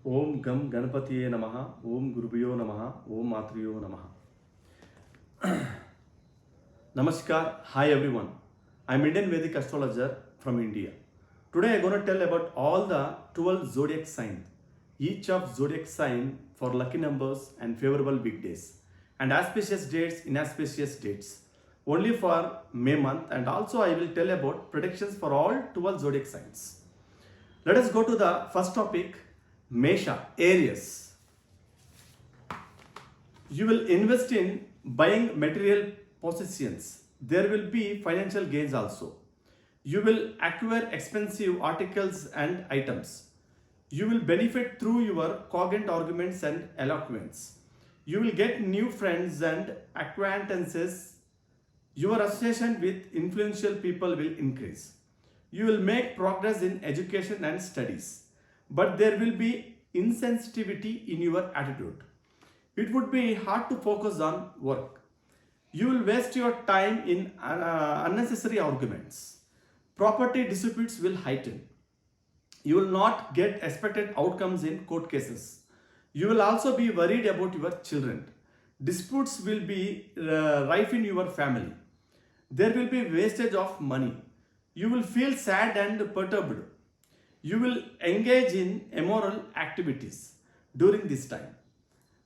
Om Gam Ganapatiye Namaha, Om Gurubhyo Namaha, Om Matriyo Namaha. Namaskar, hi everyone. I'm Indian Vedic astrologer from India. Today I'm going to tell about all the 12 zodiac signs, each of zodiac sign for lucky numbers and favorable weekdays, and auspicious dates, inauspicious dates, only for May month, and also I will tell about predictions for all 12 zodiac signs. Let us go to the first topic, Mesha, Aries. You will invest in buying material possessions. There will be financial gains also. You will acquire expensive articles and items. You will benefit through your cogent arguments and eloquence. You will get new friends and acquaintances. Your association with influential people will increase. You will make progress in education and studies, but there will be insensitivity in your attitude. It would be hard to focus on work. You will waste your time in unnecessary arguments. Property disputes will heighten. You will not get expected outcomes in court cases. You will also be worried about your children. Disputes will be rife in your family. There will be wastage of money. You will feel sad and perturbed. You will engage in immoral activities during this time.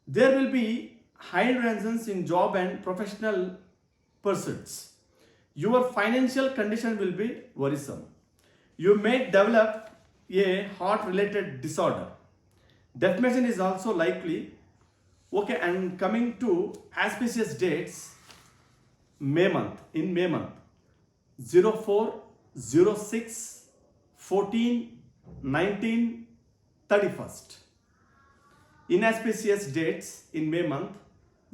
There will be hindrances in job and professional pursuits. Your financial condition will be worrisome. You may develop a heart related disorder. Defamation is also likely. Okay, and coming to auspicious dates, May month, in May month, 04, 06, 14, 19, 31st. Inauspicious dates in May month,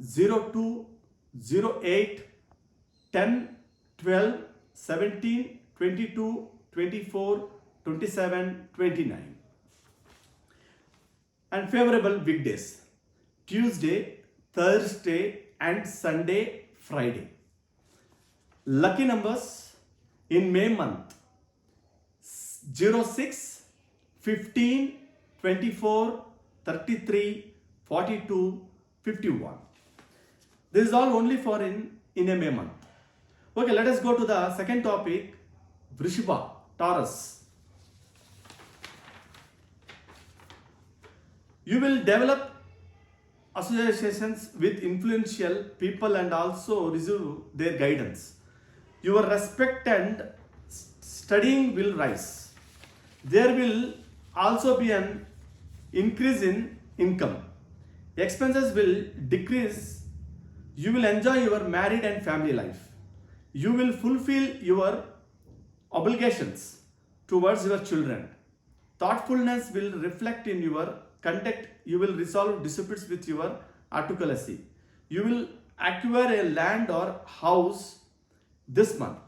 02, 08, 10, 12, 17, 22, 24, 27, 29. And favorable weekdays, Tuesday, Thursday and Sunday, Friday. Lucky numbers in May month, 06, 15, 24, 33, 42, 51. This is all only for in a May month. Okay, let us go to the second topic, Vrishbha, Taurus. You will develop associations with influential people and also receive their guidance. Your respect and studying will rise. There will also be an increase in income. Expenses will decrease. You will enjoy your married and family life. You will fulfill your obligations towards your children. Thoughtfulness will reflect in your conduct. You will resolve disputes with your articulacy. You will acquire a land or house this month.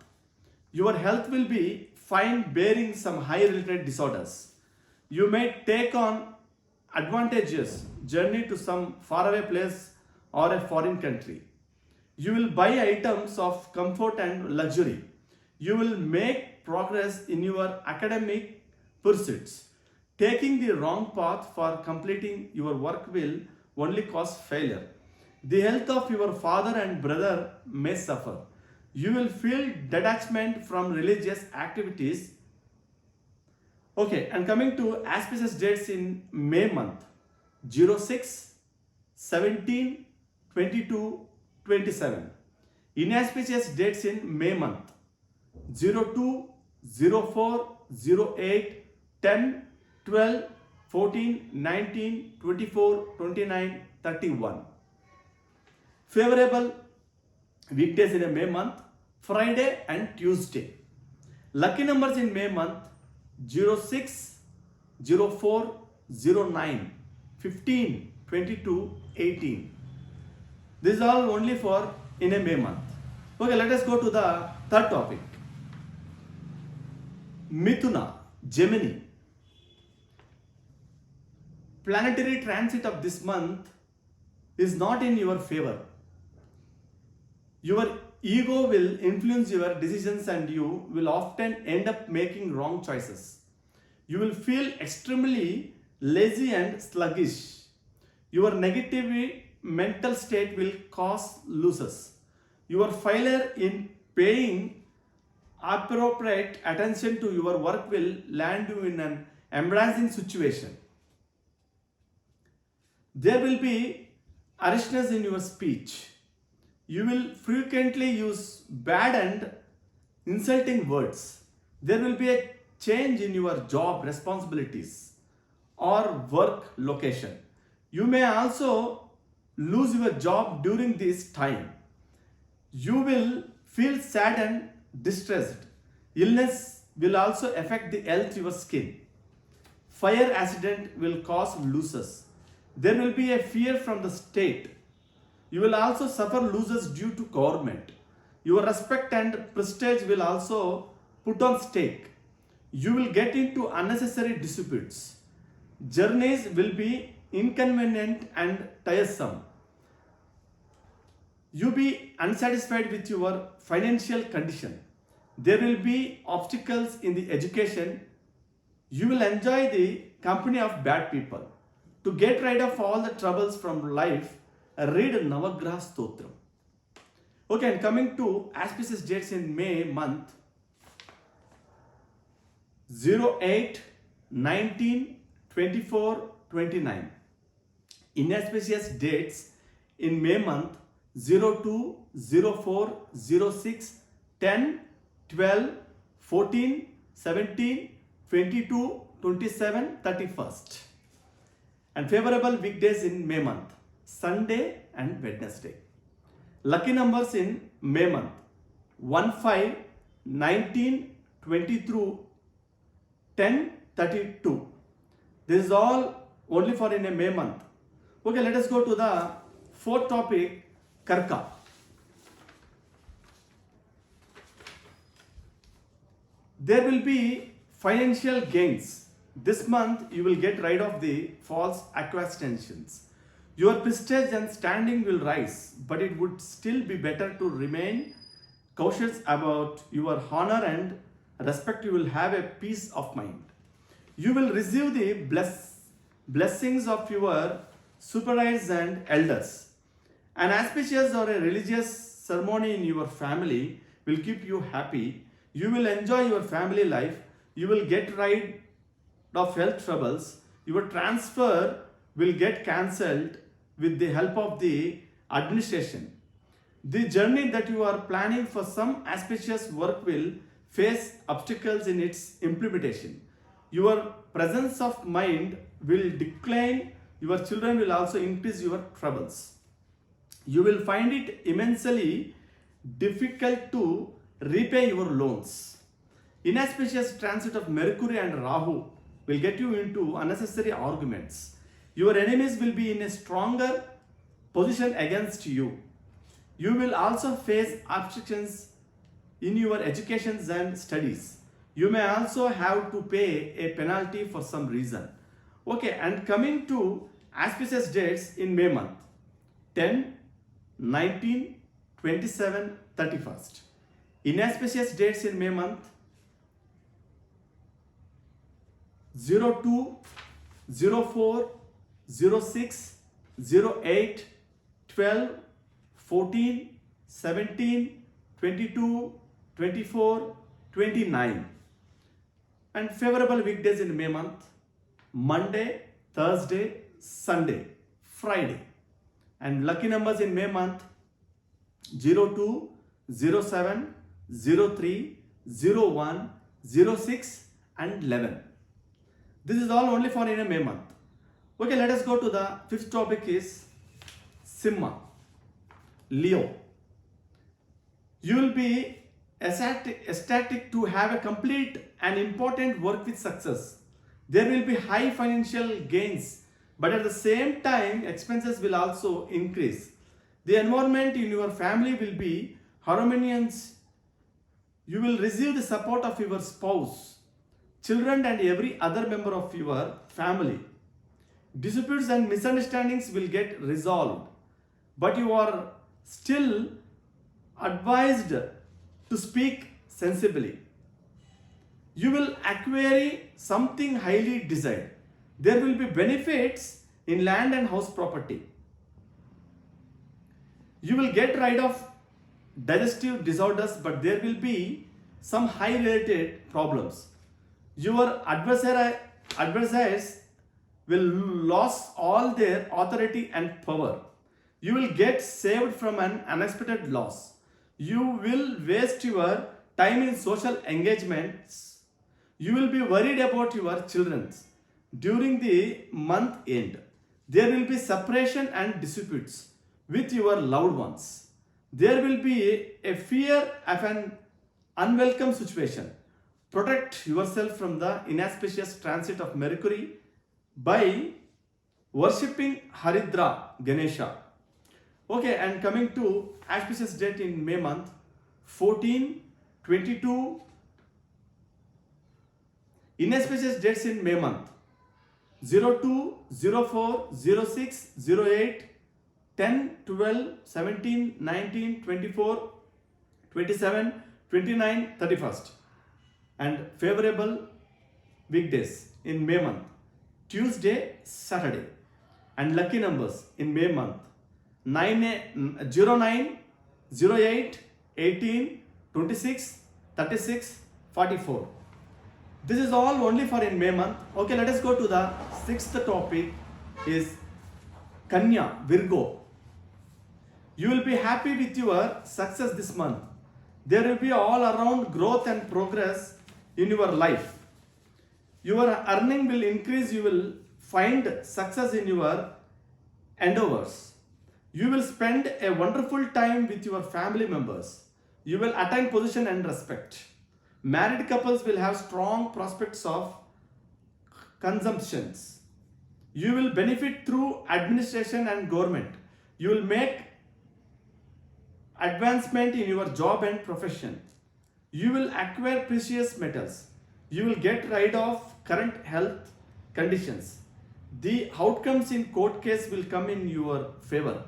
Your health will be fine bearing some high related disorders. You may take on advantageous journey to some faraway place or a foreign country. You will buy items of comfort and luxury. You will make progress in your academic pursuits. Taking the wrong path for completing your work will only cause failure. The health of your father and brother may suffer. You will feel detachment from religious activities. Okay, and coming to auspicious dates in May month, 06, 17, 22, 27. Inauspicious dates in May month, 02, 04, 08, 10, 12, 14, 19, 24, 29, 31. Favorable weekdays in a May month, Friday and Tuesday. Lucky numbers in May month, 06, 04, 09, 15, 22, 18. This is all only for in a May month. Okay, let us go to the third topic. Mithuna, Gemini. Planetary transit of this month is not in your favor. Your ego will influence your decisions and you will often end up making wrong choices. You will feel extremely lazy and sluggish. Your negative mental state will cause losses. Your failure in paying appropriate attention to your work will land you in an embarrassing situation. There will be harshness in your speech. You will frequently use bad and insulting words. There will be a change in your job responsibilities or work location. You may also lose your job during this time. You will feel sad and distressed. Illness will also affect the health of your skin. Fire accident will cause losses. There will be a fear from the state. You will also suffer losses due to government. Your respect and prestige will also put on stake. You will get into unnecessary disputes. Journeys will be inconvenient and tiresome. You be unsatisfied with your financial condition. There will be obstacles in the education. You will enjoy the company of bad people. To get rid of all the troubles from life, read Navagraha Stotram. Okay, and coming to auspicious dates in May month, 08, 19, 24, 29. Inauspicious dates in May month, 02, 04, 06, 10, 12, 14, 17, 22, 27, 31st. And favorable weekdays in May month, Sunday and Wednesday. Lucky numbers in May month, 15, 19, 20 through 10, 32. This is all only for in a May month. Okay, let us go to the fourth topic, Karka. There will be financial gains. This month you will get rid of the false accusations. Your prestige and standing will rise, but it would still be better to remain cautious about your honor and respect. You will have a peace of mind. You will receive the blessings of your superiors and elders. An auspicious or a religious ceremony in your family will keep you happy. You will enjoy your family life. You will get rid of health troubles. Your transfer will get cancelled with the help of the administration. The journey that you are planning for some auspicious work will face obstacles in its implementation. Your presence of mind will decline. Your children will also increase your troubles. You will find it immensely difficult to repay your loans. Inauspicious transit of Mercury and Rahu will get you into unnecessary arguments. Your enemies will be in a stronger position against you. You will also face obstructions in your educations and studies. You may also have to pay a penalty for some reason. Okay, and coming to auspicious dates in May month, 10, 19, 27, 31st. Inauspicious dates in May month, 02, 04, 06, 08, 12, 14, 17, 22, 24, 29. And favorable weekdays in May month, Monday, Thursday, Sunday, Friday. And lucky numbers in May month, 02, 07, 03, 01, 06 and 11. This is all only for in a May month. Okay, let us go to the fifth topic is Simha, Leo. You will be ecstatic to have a complete and important work with success. There will be high financial gains, but at the same time, expenses will also increase. The environment in your family will be harmonious. You will receive the support of your spouse, children and every other member of your family. Disputes and misunderstandings will get resolved, but you are still advised to speak sensibly. You will acquire something highly desired. There will be benefits in land and house property. You will get rid of digestive disorders, but there will be some high related problems. Your adversaries will lose all their authority and power. You will get saved from an unexpected loss. You will waste your time in social engagements. You will be worried about your children. During the month end, there will be separation and disputes with your loved ones. There will be a fear of an unwelcome situation. Protect yourself from the inauspicious transit of Mercury by worshipping Haridra Ganesha. Okay, and coming to auspicious date in May month, 14, 22. Inauspicious dates in May month, 02, 04, 06, 08, 10, 12, 17, 19, 24, 27, 29, 31st. And favorable weekdays in May month, Tuesday, Saturday. And lucky numbers in May month, 09, 08, 18, 26, 36, 44. This is all only for in May month. Okay, let us go to the sixth topic is Kanya, Virgo. You will be happy with your success this month. There will be all around growth and progress in your life. Your earning will increase. You will find success in your endeavors. You will spend a wonderful time with your family members. You will attain position and respect. Married couples will have strong prospects of consumptions. You will benefit through administration and government. You will make advancement in your job and profession. You will acquire precious metals. You will get rid of current health conditions. The outcomes in court case will come in your favor.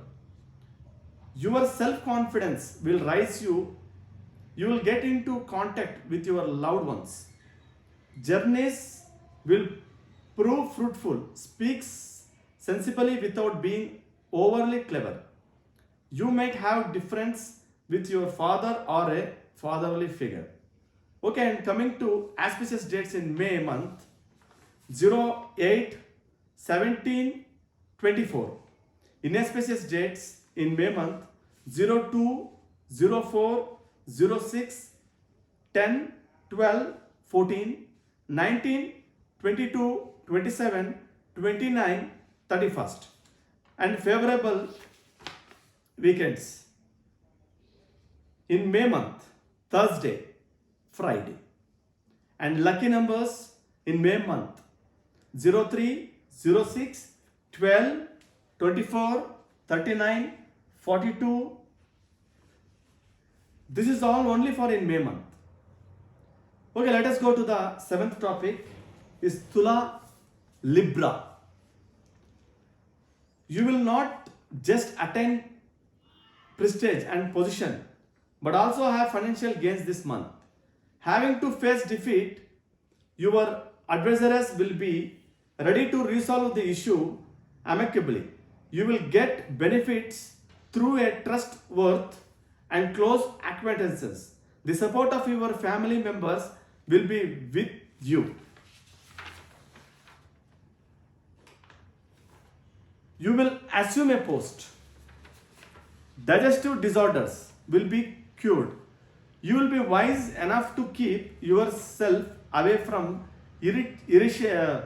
Your self-confidence will rise you. You will get into contact with your loved ones. Journeys will prove fruitful. Speak sensibly without being overly clever. You might have difference with your father or a fatherly figure. Okay, and coming to auspicious dates in May month, 08, 17, 24. Inauspicious dates in May month, 02, 04, 06, 10, 12, 14, 19, 22, 27, 29, 31st. And favorable weekends in May month, Thursday, Friday. And lucky numbers in May month, 03, 06, 12, 24, 39, 42. This is all only for in May month. Okay, let us go to the seventh topic is Tula, Libra. You will not just attain prestige and position, but also have financial gains this month. Having to face defeat, your adversaries will be ready to resolve the issue amicably. You will get benefits through a trustworthy and close acquaintances. The support of your family members will be with you. You will assume a post. Digestive disorders will be cured. You will be wise enough to keep yourself away from irritational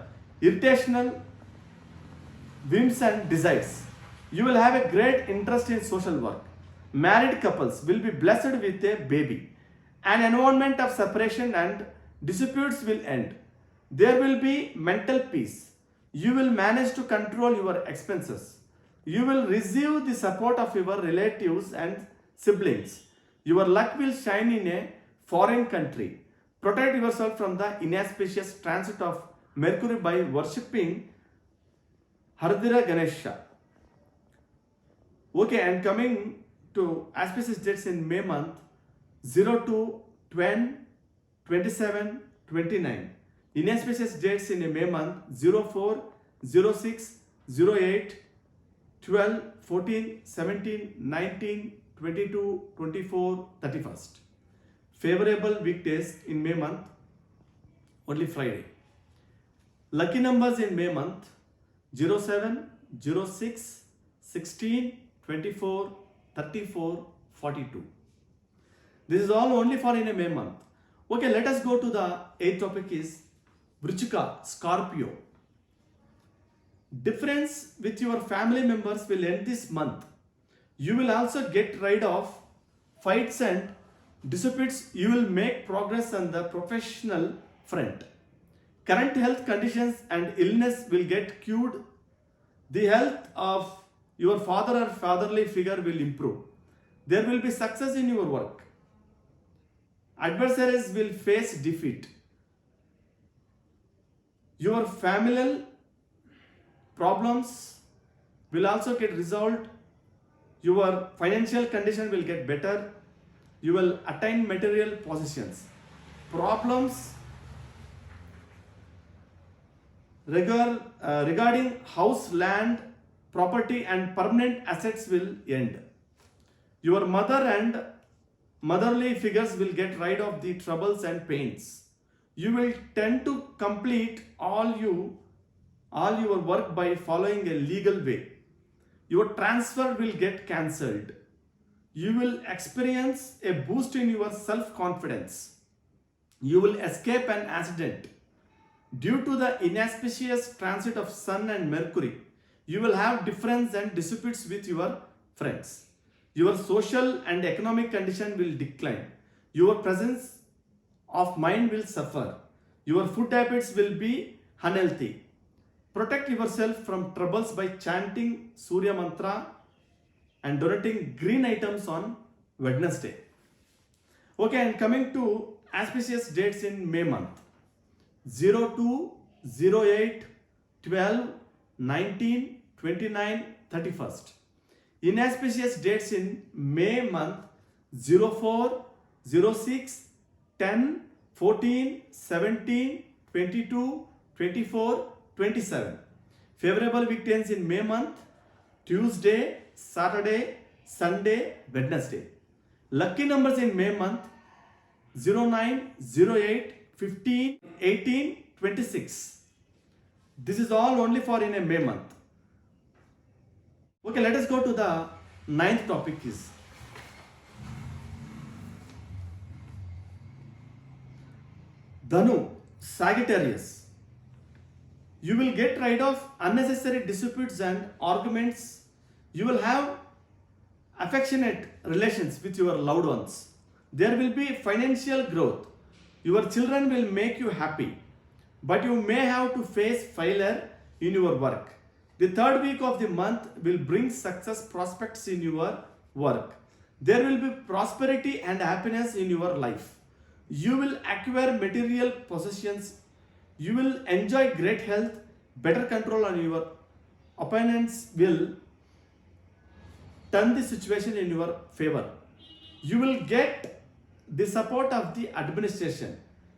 whims and desires. You will have a great interest in social work. Married couples will be blessed with a baby. An environment of separation and disputes will end. There will be mental peace. You will manage to control your expenses. You will receive the support of your relatives and siblings. Your luck will shine in a foreign country. Protect yourself from the inauspicious transit of Mercury by worshipping Haridra Ganesha. Okay, and coming to auspicious dates in May month, 02, 20, 27, 29. Inauspicious dates in a May month: 04, 06, 08, 12, 14, 17, 19, 22, 24, 31st. Favorable weekdays in May month: only Friday. Lucky numbers in May month: 07, 06, 16, 24, 34, 42. This is all only for in a May month. Okay, let us go to the 8th topic is Vrichika, Scorpio. Difference with your family members will end this month. You will also get rid of fights and disputes. You will make progress on the professional front. Current health conditions and illness will get cured. The health of your father or fatherly figure will improve. There will be success in your work. Adversaries will face defeat. Your familial problems will also get resolved. Your financial condition will get better. You will attain material possessions. Problems regarding house, land, property and permanent assets will end. Your mother and motherly figures will get rid of the troubles and pains. You will tend to complete all your work by following a legal way. Your transfer will get cancelled. You will experience a boost in your self-confidence. You will escape an accident. Due to the inauspicious transit of Sun and Mercury, you will have difference and disputes with your friends. Your social and economic condition will decline. Your presence of mind will suffer. Your food habits will be unhealthy. Protect yourself from troubles by chanting Surya Mantra and donating green items on Wednesday. Okay, and coming to auspicious dates in May month: 02, 08, 12, 19, 29, 31st. Inauspicious dates in May month: 04, 06, 10, 14, 17, 22, 24, 27. Favorable weekdays in May month: Tuesday, Saturday, Sunday, Wednesday. Lucky numbers in May month: 09, 08, 15, 18, 26. This is all only for in a May month. Okay, let us go to the 9th topic is Dhanu, Sagittarius. You will get rid of unnecessary disputes and arguments. You will have affectionate relations with your loved ones. There will be financial growth. Your children will make you happy, but you may have to face failure in your work. The 3rd week of the month will bring success prospects in your work. There will be prosperity and happiness in your life. You will acquire material possessions. You will enjoy great health, better control on your opponents will turn the situation in your favor. You will get the support of the administration.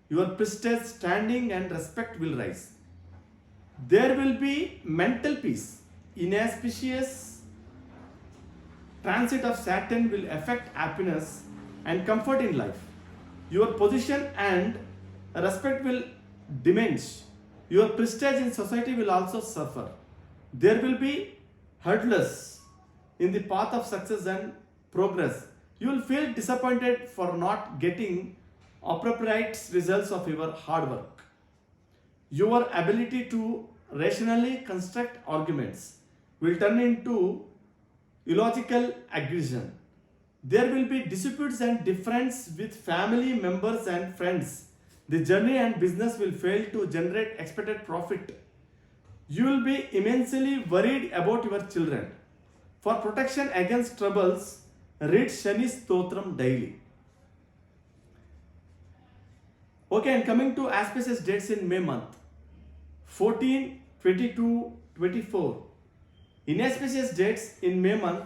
Your prestige, standing and respect will rise. There will be mental peace. Inauspicious transit of Saturn will affect happiness and comfort in life. Your position and respect will diminish. Your prestige in society will also suffer. There will be hurdles in the path of success and progress. You will feel disappointed for not getting appropriate results of your hard work. Your ability to rationally construct arguments will turn into illogical aggression. There will be disputes and difference with family members and friends. The journey and business will fail to generate expected profit. You will be immensely worried about your children. For protection against troubles, read Shani Stotram daily. Okay, and coming to auspicious dates in May month: 14, 22, 24. Inauspicious dates in May month: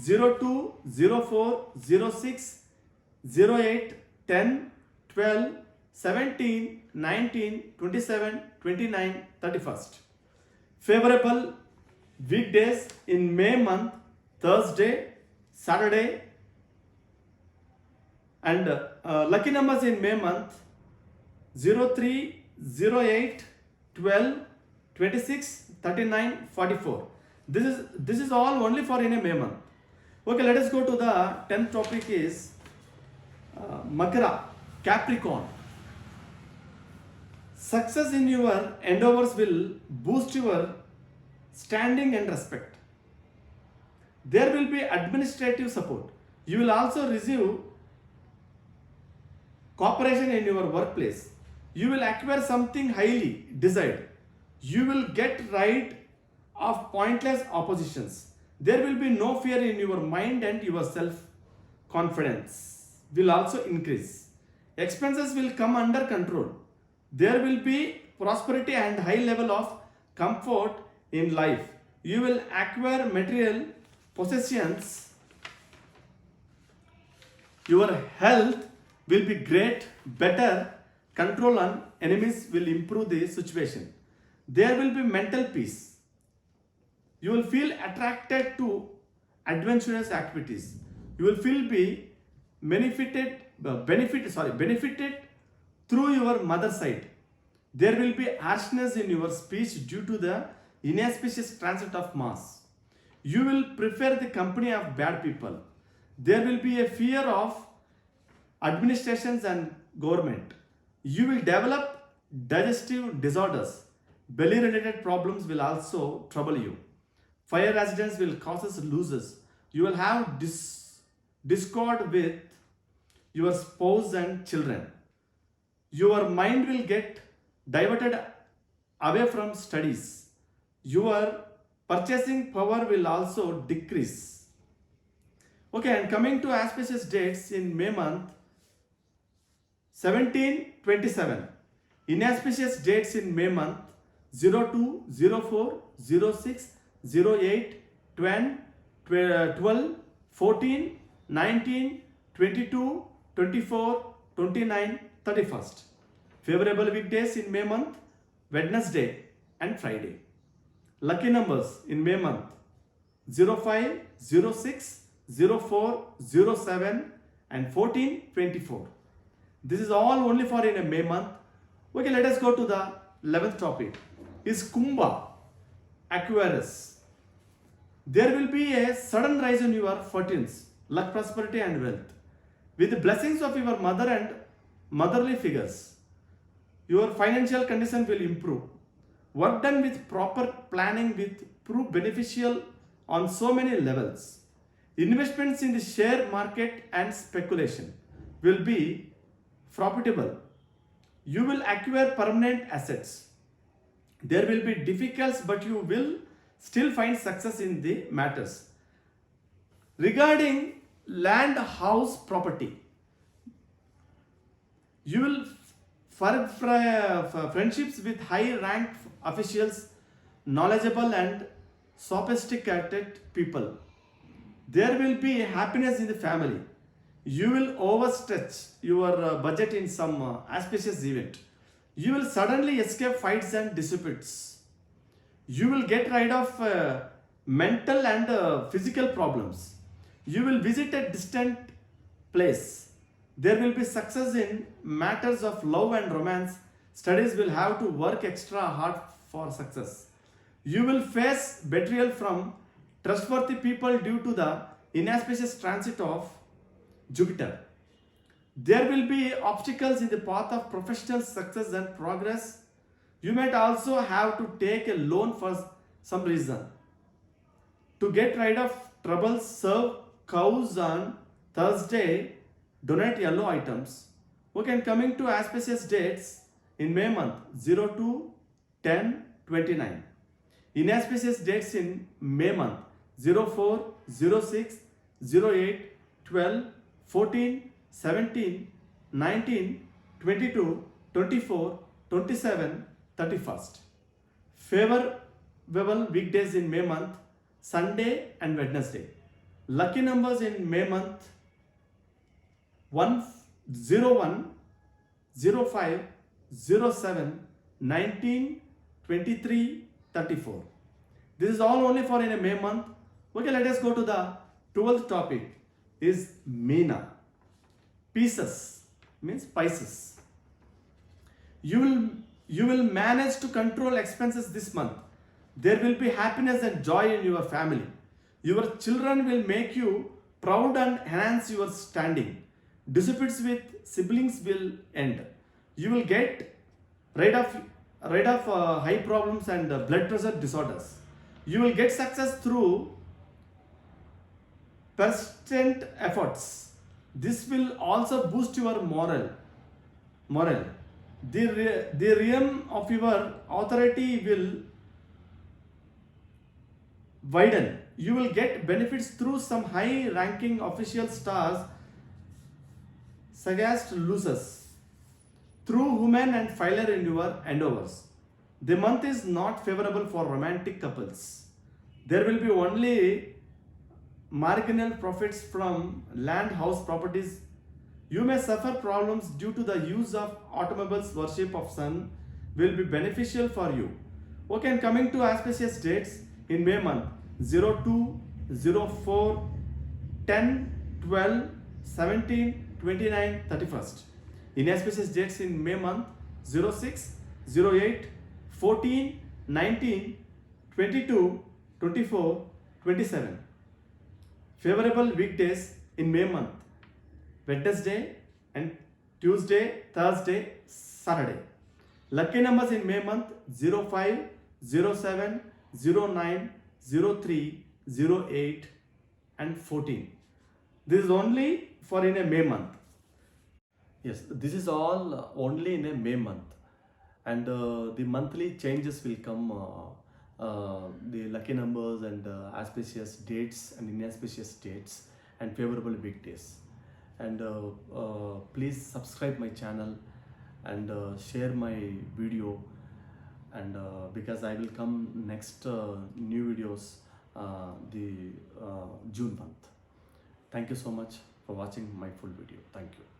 02, 04, 06, 08, 10, 12, 17, 19, 27, 29, 31st. Favorable weekdays in May month: Thursday, Saturday, and lucky numbers in May month: 03, 08, 12, 26, 39, 44. This is all only for in a May month. Okay, let us go to the 10th topic is Makara, Capricorn. Success in your endeavors will boost your standing and respect. There will be administrative support. You will also receive cooperation in your workplace. You will acquire something highly desired. You will get rid of pointless oppositions. There will be no fear in your mind and your self-confidence will also increase. Expenses will come under control. There will be prosperity and high level of comfort in life. You will acquire material possessions. Your health will be great, better control on enemies will improve the situation. There will be mental peace. You will feel attracted to adventurous activities. You will feel be benefited through your mother side. There will be harshness in your speech due to the inauspicious transit of Mars. You will prefer the company of bad people. There will be a fear of administrations and government. You will develop digestive disorders. Belly related problems will also trouble you. Fire accidents will cause losses. You will have discord with your spouse and children. Your mind will get diverted away from studies. Your purchasing power will also decrease. Okay, and coming to auspicious dates in May month: 17, 27. Inauspicious dates in May month: 02, 04, 06, 08, 10, 12, 14, 19, 22, 24, 29, 31st. Favorable weekdays in May month: Wednesday and Friday. Lucky numbers in May month: 05, 06, 04, 07 and 14, 24. This is all only for in a May month. Okay, let us go to the 11th topic is Kumbha, Aquarius. There will be a sudden rise in your fortunes, luck, prosperity and wealth. With the blessings of your mother and motherly figures, your financial condition will improve. Work done with proper planning will prove beneficial on so many levels. Investments in the share market and speculation will be profitable. You will acquire permanent assets. There will be difficulties, but you will still find success in the matters. Regarding land, house, property, you will form friendships with high rank officials, knowledgeable and sophisticated people. There will be happiness in the family. You will overstretch your budget in some auspicious event. You will suddenly escape fights and disputes. You will get rid of mental and physical problems. You will visit a distant place. There will be success in matters of love and romance. Studies will have to work extra hard for success. You will face betrayal from trustworthy people due to the inauspicious transit of Jupiter. There will be obstacles in the path of professional success and progress. You might also have to take a loan for some reason. To get rid of troubles, serve cows on Thursday, donate yellow items. Okay, and coming to auspicious dates in May month: 02, 10, 29. Inauspicious dates in May month: 04, 06, 08, 12, 14, 17, 19, 22, 24, 27, 31st. Favorable weekdays in May month: Sunday and Wednesday. Lucky numbers in May month: 01, 05 07 19 23 34. This is all only for in a May month. Okay, let us go to the 12th topic is Meena. Pieces means Pisces. You will manage to control expenses this month. There will be happiness and joy in your family. Your children will make you proud and enhance your standing. Disputes with siblings will end. You will get rid of high problems and blood pressure disorders. You will get success through persistent efforts. This will also boost your moral. The realm of your authority will widen. You will get benefits through some high ranking official stars suggest losses through women and failure in your endeavors. The month is not favorable for romantic couples. There will be only marginal profits from land house properties. You may suffer problems due to the use of automobiles. Worship of sun will be beneficial for you. Okay, and coming to auspicious dates in May month 02, 04, 10, 12, 17, 29, 31st. Inauspicious dates in May month 06, 08, 14, 19, 22, 24, 27. Favorable weekdays in May month Wednesday and Tuesday, Thursday, Saturday. Lucky numbers in May month 05, 07, 09, 03, 08 and 14. This is only for in a May month. Yes, this is all only in a May month, and the monthly changes will come. The lucky numbers and auspicious dates and inauspicious dates and favorable weekdays. And please subscribe my channel and share my video, and because I will come next new videos the June month. Thank you so much for watching my full video. Thank you.